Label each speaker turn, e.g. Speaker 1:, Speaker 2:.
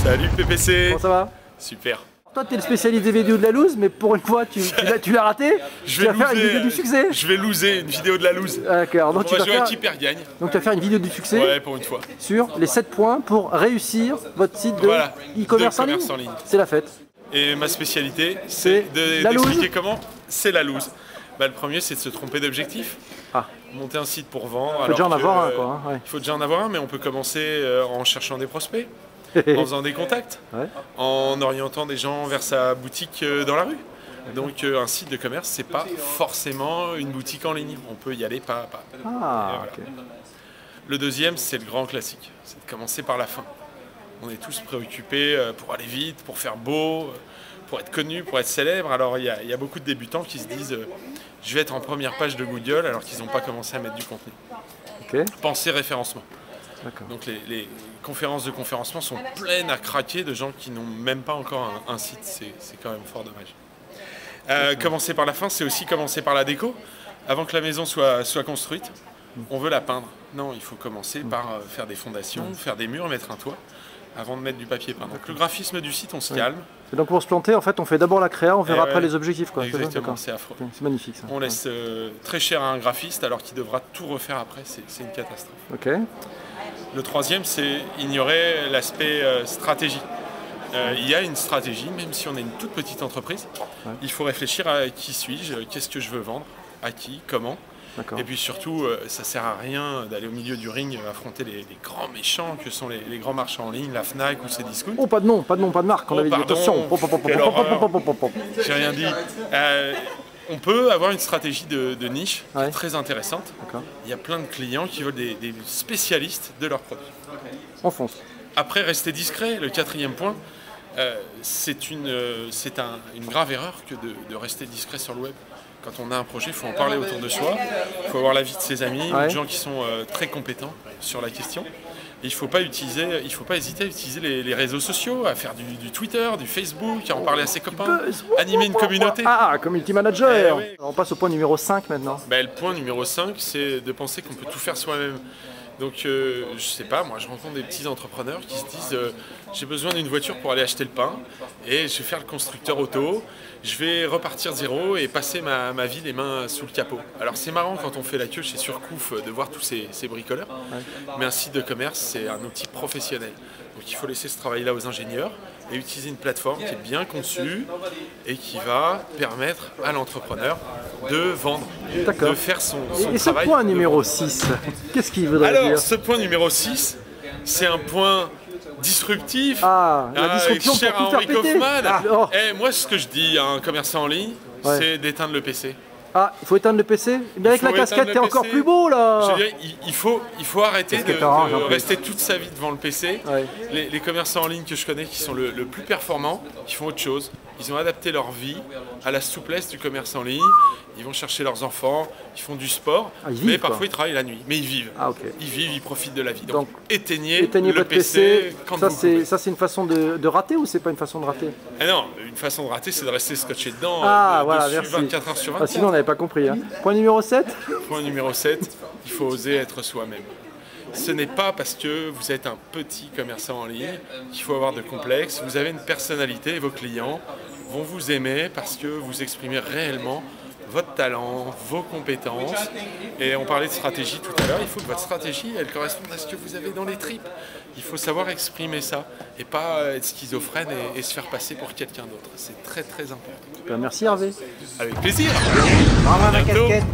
Speaker 1: Salut PPC.
Speaker 2: Comment ça va?
Speaker 1: Super.
Speaker 2: Toi, t'es le spécialiste des vidéos de la loose, mais pour une fois, tu l'as raté. Tu vas faire une vidéo du succès.
Speaker 1: Je vais loser une vidéo de la loose.
Speaker 2: D'accord. Donc,
Speaker 1: on va jouer à qui perd gagne.
Speaker 2: Donc, tu vas faire une vidéo du succès.
Speaker 1: Ouais, pour une fois.
Speaker 2: Sur les 7 points pour réussir votre site de e-commerce en ligne. C'est la fête.
Speaker 1: Et ma spécialité, c'est d'expliquer comment c'est la loose. Bah, le premier, c'est de se tromper d'objectif. Monter un site pour vendre.
Speaker 2: Il faut déjà en avoir un, quoi. Hein, ouais.
Speaker 1: Il faut déjà en avoir un, mais on peut commencer en cherchant des prospects, en faisant des contacts, en orientant des gens vers sa boutique dans la rue. Donc un site de commerce, c'est pas forcément une boutique en ligne. On peut y aller pas à pas. Voilà. Le deuxième, c'est le grand classique. C'est de commencer par la fin. On est tous préoccupés pour aller vite, pour faire beau, pour être connu, pour être célèbre. Alors il y a beaucoup de débutants qui se disent je vais être en première page de Google alors qu'ils n'ont pas commencé à mettre du contenu. Pensez référencement. Donc les conférences de conférencement sont pleines à craquer de gens qui n'ont même pas encore un site. C'est quand même fort dommage. Commencer par la fin, c'est aussi commencer par la déco. Avant que la maison soit construite, on veut la peindre. Non, il faut commencer par faire des fondations, faire des murs, mettre un toit, avant de mettre du papier peint. Donc le graphisme du site, on se calme.
Speaker 2: Et donc pour se planter, en fait, on fait d'abord la créa, on verra après les objectifs.
Speaker 1: Exactement, c'est affreux.
Speaker 2: C'est magnifique ça.
Speaker 1: On laisse très cher à un graphiste alors qu'il devra tout refaire après, c'est une catastrophe. Le troisième, c'est ignorer l'aspect stratégie. Il y a une stratégie, même si on est une toute petite entreprise, il faut réfléchir à qui suis-je, qu'est-ce que je veux vendre, à qui, comment. Et puis surtout, ça sert à rien d'aller au milieu du ring affronter les grands méchants que sont les grands marchands en ligne, la Fnac ou Cdiscount.
Speaker 2: Oh, pas de nom, pas de marque, on avait dit attention.
Speaker 1: J'ai rien dit. On peut avoir une stratégie de niche très intéressante. Il y a plein de clients qui veulent des spécialistes de leurs produits.
Speaker 2: On fonce.
Speaker 1: Après, rester discret, le quatrième point, c'est une grave erreur que de rester discret sur le web. Quand on a un projet, il faut en parler autour de soi, il faut avoir l'avis de ses amis, de gens qui sont très compétents sur la question. Et il ne faut pas hésiter à utiliser les réseaux sociaux, à faire du Twitter, du Facebook, à en parler à ses copains, animer une communauté.
Speaker 2: Community manager. On passe au point numéro 5 maintenant.
Speaker 1: Le point numéro 5, c'est de penser qu'on peut tout faire soi-même. Donc, je sais pas, moi je rencontre des petits entrepreneurs qui se disent j'ai besoin d'une voiture pour aller acheter le pain et je vais faire le constructeur auto, je vais repartir de zéro et passer ma vie les mains sous le capot. Alors c'est marrant quand on fait la queue chez Surcouf de voir tous ces bricoleurs, mais un site de commerce c'est un outil professionnel. Donc il faut laisser ce travail-là aux ingénieurs et utiliser une plateforme qui est bien conçue et qui va permettre à l'entrepreneur de vendre, de faire son travail.
Speaker 2: Et ce point numéro 6, qu'est-ce qu'il voudrait dire?
Speaker 1: Alors, ce point numéro 6, c'est un point disruptif,
Speaker 2: la disruption
Speaker 1: cher
Speaker 2: pour
Speaker 1: à
Speaker 2: tout
Speaker 1: Henri
Speaker 2: faire péter.
Speaker 1: Kaufmann. Moi, ce que je dis à un commerçant en ligne, c'est d'éteindre le PC.
Speaker 2: Il faut éteindre le PC? Mais avec la casquette, t'es encore plus beau là.
Speaker 1: Je veux dire, il faut arrêter de rester toute sa vie devant le PC. Les commerçants en ligne que je connais qui sont le plus performants, qui font autre chose. Ils ont adapté leur vie à la souplesse du commerce en ligne. Ils vont chercher leurs enfants, ils font du sport, mais parfois ils travaillent la nuit. Mais ils vivent. Ils vivent, ils profitent de la vie. Donc éteignez le
Speaker 2: votre
Speaker 1: PC quand vous pouvez.
Speaker 2: Ça, c'est une façon de rater ou c'est pas une façon de rater?
Speaker 1: Non, une façon de rater, c'est de rester scotché dedans dessus 24 heures sur 24.
Speaker 2: Sinon, on n'avait pas compris. Point numéro 7?
Speaker 1: Point numéro 7, il faut oser être soi-même. Ce n'est pas parce que vous êtes un petit commerçant en ligne qu'il faut avoir de complexe. Vous avez une personnalité et vos clients vont vous aimer parce que vous exprimez réellement votre talent, vos compétences. Et on parlait de stratégie tout à l'heure, il faut que votre stratégie, elle corresponde à ce que vous avez dans les tripes. Il faut savoir exprimer ça et pas être schizophrène et se faire passer pour quelqu'un d'autre. C'est très très important.
Speaker 2: Merci Hervé.
Speaker 1: Avec plaisir.
Speaker 2: Ma casquette.